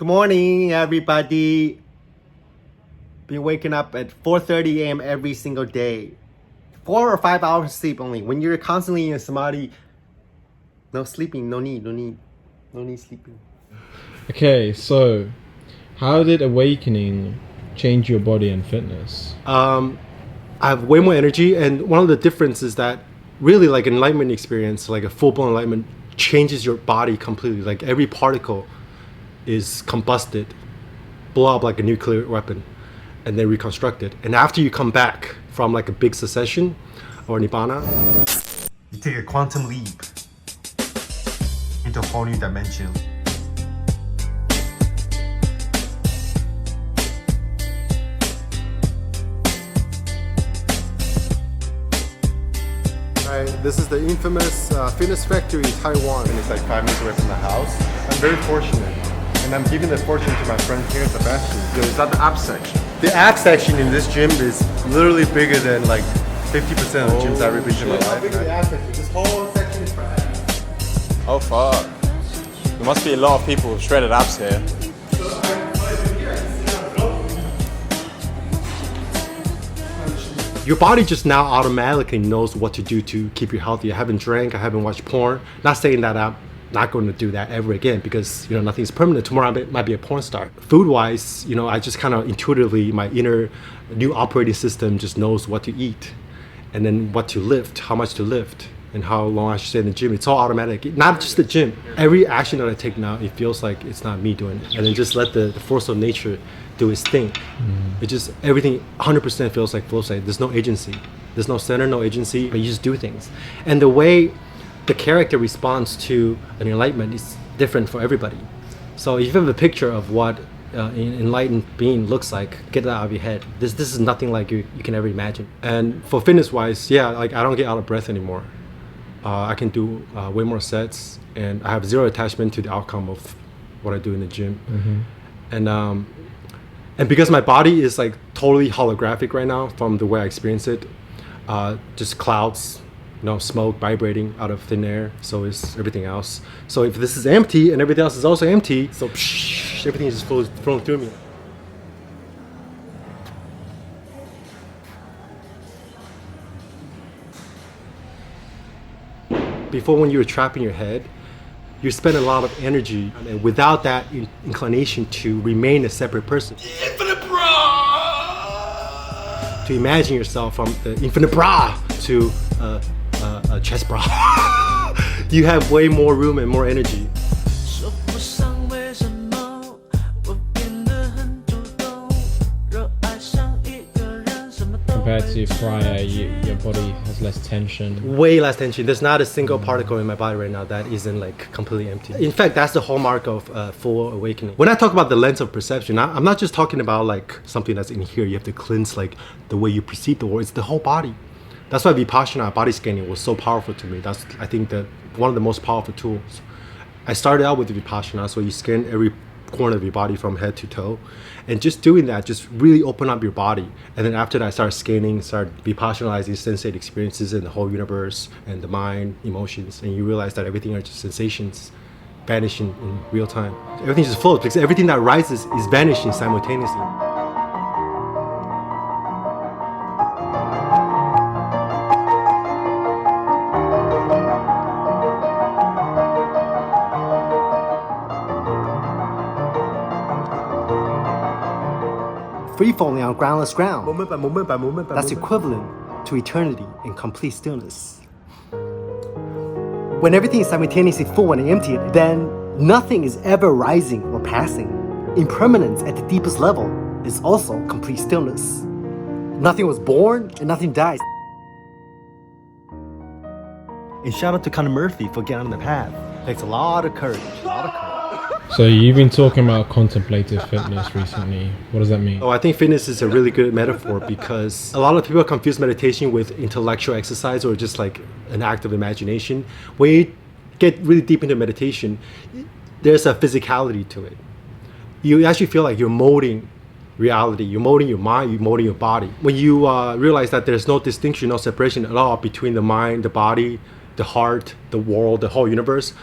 Good morning, everybody. Been waking up at 4:30 a.m. every single day. 4 or 5 hours of sleep only. When you're constantly in samadhi, no sleeping, no need sleeping. Okay, so how did awakening change your body and fitness? I have way more energy, and one of the differences is that really like enlightenment experience, like a full-blown enlightenment, changes your body completely. Like every particle is combusted, blow up like a nuclear weapon, and then reconstructed. And after you come back from like a big succession or nibbana, you take a quantum leap into a whole new dimension. This is the infamous fitness factory in Taiwan, and it's like 5 minutes away from the house. I'm very fortunate, and I'm giving the fortune to my friend here, Sebastian. Is that the abs section? The abs section in this gym is literally bigger than like 50% of the gyms I've ever been to in my life. How big is the abs section? This whole section is for abs. Oh fuck. There must be a lot of people with shredded abs here. Your body just now automatically knows what to do to keep you healthy. I haven't drank, I haven't watched porn. Not saying that I'm not going to do that ever again, because nothing's permanent. Tomorrow I might be a porn star. Food-wise, I just kind of intuitively, my inner new operating system just knows what to eat, and then what to lift, how much to lift, and how long I should stay in the gym. It's all automatic. Not just the gym. Every action that I take now, it feels like it's not me doing it. And then just let the force of nature do its thing. It just, everything 100% feels like flow state. There's no agency. There's no center, no agency, but you just do things. And the way the character responds to an enlightenment is different for everybody. So if you have a picture of what an enlightened being looks like, get that out of your head. This is nothing like you can ever imagine. And for fitness wise, yeah, like I don't get out of breath anymore. I can do way more sets, and I have zero attachment to the outcome of what I do in the gym. And because my body is like totally holographic right now from the way I experience it, just clouds, smoke vibrating out of thin air, so is everything else. So if this is empty and everything else is also empty, so everything is just flowing through me. Before, when you were trapped in your head, you spend a lot of energy, and without that inclination to remain a separate person. The infinite bra! To imagine yourself from the infinite bra to a chest bra. You have way more room and more energy. Compared to prior, your body has less tension. Way less tension. There's not a single particle in my body right now that isn't like completely empty. In fact, that's the hallmark of full awakening. When I talk about the lens of perception, I'm not just talking about like something that's in here. You have to cleanse like the way you perceive the world. It's the whole body. That's why Vipassana, body scanning, was so powerful to me. That's, I think, that one of the most powerful tools. I started out with the Vipassana, so you scan every corner of your body from head to toe, and just doing that just really open up your body. And then after that, I started scanning, started Vipassanalizing sensate experiences in the whole universe and the mind, emotions, and you realize that everything are just sensations vanishing in real time. Everything just flows because everything that rises is vanishing simultaneously. Free falling on groundless ground. Moment by moment by moment by That's moment. Equivalent to eternity in complete stillness. When everything is simultaneously full and empty, then nothing is ever rising or passing. Impermanence at the deepest level is also complete stillness. Nothing was born and nothing dies. And shout out to Conor Murphy for getting on the path. Takes a lot of courage. So you've been talking about contemplative fitness recently. What does that mean? I think fitness is a really good metaphor because a lot of people confuse meditation with intellectual exercise or just like an act of imagination. When you get really deep into meditation, there's a physicality to it. You actually feel like you're molding reality. You're molding your mind, you're molding your body. When you realize that there's no distinction, no separation at all between the mind, the body, the heart, the world, the whole universe,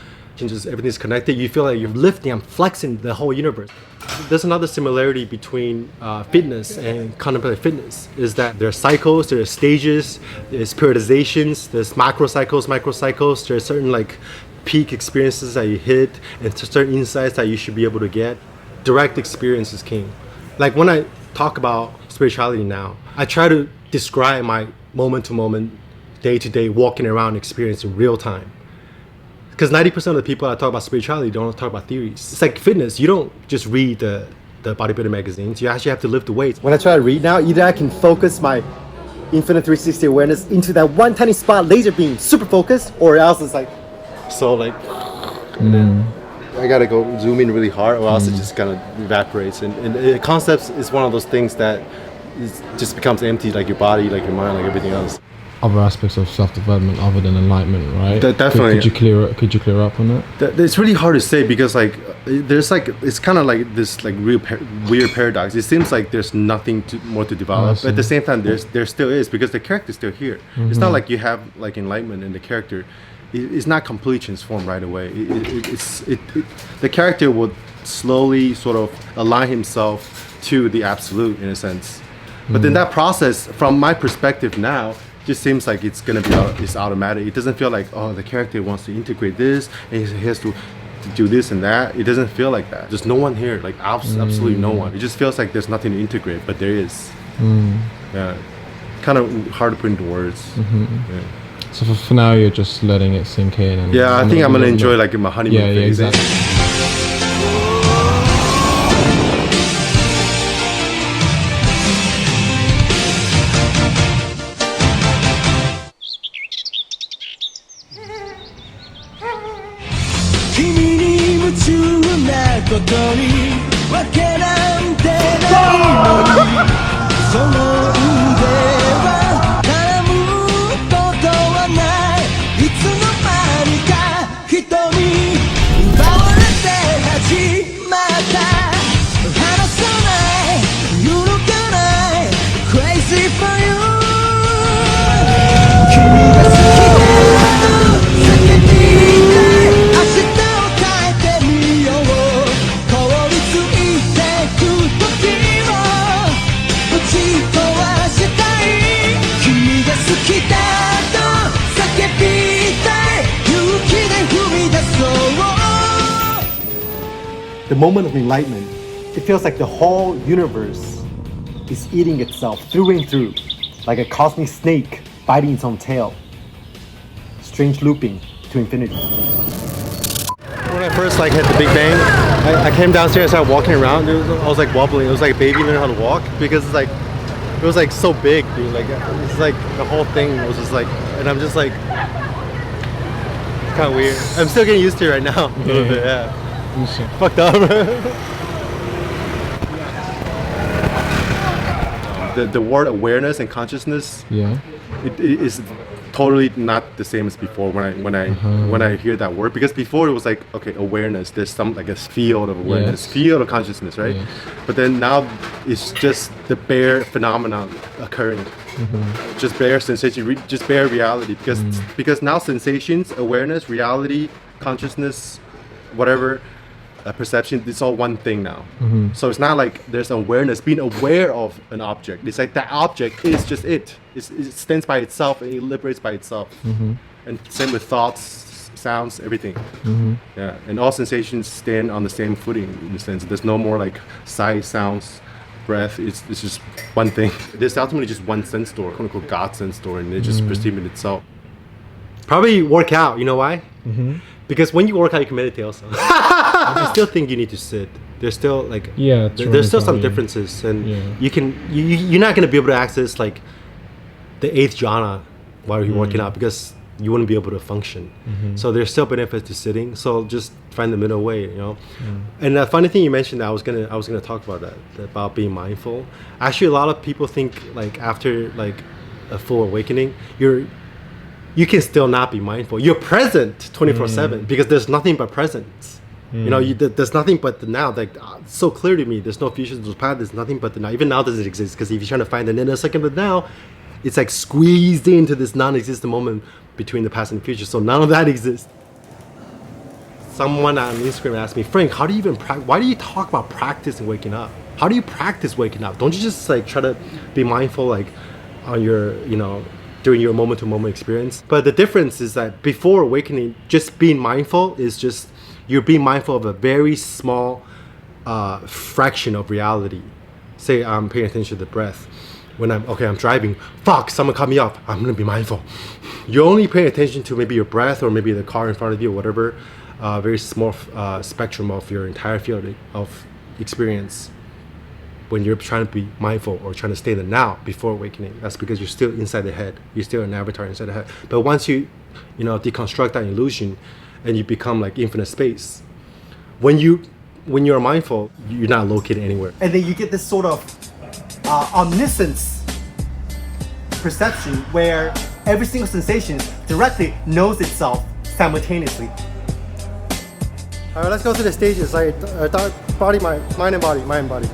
and just everything's connected. You feel like you're lifting and flexing the whole universe. There's another similarity between fitness and contemplative fitness is that there are cycles, there are stages, there's periodizations, there's macro cycles, micro cycles. There's certain like peak experiences that you hit and certain insights that you should be able to get. Direct experience is king. Like when I talk about spirituality now, I try to describe my moment-to-moment, day-to-day walking around experience in real time. Because 90% of the people that talk about spirituality don't talk about theories. It's like fitness. You don't just read the bodybuilding magazines. You actually have to lift the weights. When I try to read now, either I can focus my infinite 360 awareness into that one tiny spot, laser beam, super focused, or else it's like, so like, and then I gotta go zoom in really hard, or else it just kind of evaporates. And concepts is one of those things that just becomes empty, like your body, like your mind, like everything else. Other aspects of self-development other than enlightenment, right? Definitely. Could you clear up on that? It's really hard to say because like there's like it's kind of like this like real weird paradox. It seems like there's nothing more to develop, but at the same time there still is, because the character's still here. It's not like you have like enlightenment in the character. It's not completely transformed right away. The character will slowly sort of align himself to the absolute in a sense. But then that process, from my perspective now, just seems like it's gonna be it's automatic. It doesn't feel like, oh, the character wants to integrate this and he has to do this and that. It doesn't feel like that. There's no one here, like absolutely no one. It just feels like there's nothing to integrate, but there is. Yeah, kind of hard to put into words. Yeah. So for now, you're just letting it sink in. And I think I'm gonna enjoy like my honeymoon phase. Exactly. The moment of enlightenment, it feels like the whole universe is eating itself through and through, like a cosmic snake biting its own tail. Strange looping to infinity. When I first like hit the Big Bang, I came downstairs, I started walking around. I was like wobbling. It was like a baby learning how to walk, because it's like it was like so big, dude. Like it's like the whole thing was just like, and I'm just like, it's kind of weird. I'm still getting used to it right now. A little bit, yeah. Fucked up. The word awareness and consciousness, it is totally not the same as before when I hear that word, because before it was like, okay, awareness, there's some like a field of awareness, field of consciousness, right? But then now it's just the bare phenomenon occurring, just bare sensation, just bare reality, because now sensations, awareness, reality, consciousness, whatever, perception, it's all one thing now. So it's not like there's awareness, being aware of an object. It's like that object is just it stands by itself and it liberates by itself. And same with thoughts, sounds, everything. Yeah, and all sensations stand on the same footing in the sense there's no more like sight, sounds, breath. It's just one thing. There's ultimately just one sense store, quote unquote God sense store, and it just perceiving itself. Probably work out. You know why? Because when you work out, you can meditate also. I still think you need to sit. There's still like there's still some differences, and you're not gonna be able to access like the 8th jhana while you're working out, because you wouldn't be able to function. So there's still benefits to sitting. So just find the middle way, you know. And the funny thing you mentioned, I was gonna talk about that about being mindful. Actually, a lot of people think like after like a full awakening, you can still not be mindful. You're present 24/7 because there's nothing but presence. You know, there's nothing but the now. Like it's so clear to me. There's no future, there's no past. There's nothing but the now. Even now doesn't exist, because if you're trying to find the nanosecond of now, it's like squeezed into this non-existent moment between the past and the future. So none of that exists. Someone on Instagram asked me, Frank, how do you even why do you talk about practicing waking up? How do you practice waking up? Don't you just like try to be mindful like on your, during your moment-to-moment experience? But the difference is that before awakening, just being mindful is just, you're being mindful of a very small fraction of reality. Say I'm paying attention to the breath. When I'm driving, fuck, someone cut me off, I'm gonna be mindful. You're only paying attention to maybe your breath or maybe the car in front of you or whatever, very small spectrum of your entire field of experience. When you're trying to be mindful or trying to stay in the now before awakening, that's because you're still inside the head. You're still an avatar inside the head. But once you deconstruct that illusion and you become like infinite space, when you're mindful, you're not located anywhere. And then you get this sort of omniscience perception where every single sensation directly knows itself simultaneously. All right, let's go to the stages. Like body, mind and body, mind and body.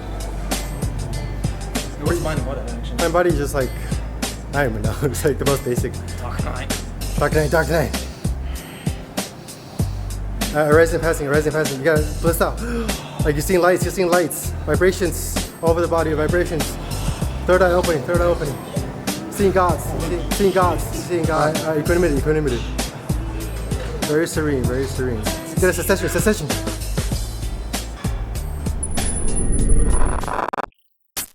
What's mind and body actually? Mind body is just like, I don't even know. It's like the most basic. Dark night. Dark night, dark night. Arising, passing. You gotta bliss out. Like you're seeing lights, vibrations over the body, vibrations. Third eye opening. Seeing gods. Equanimity. Very serene. Get a cessation.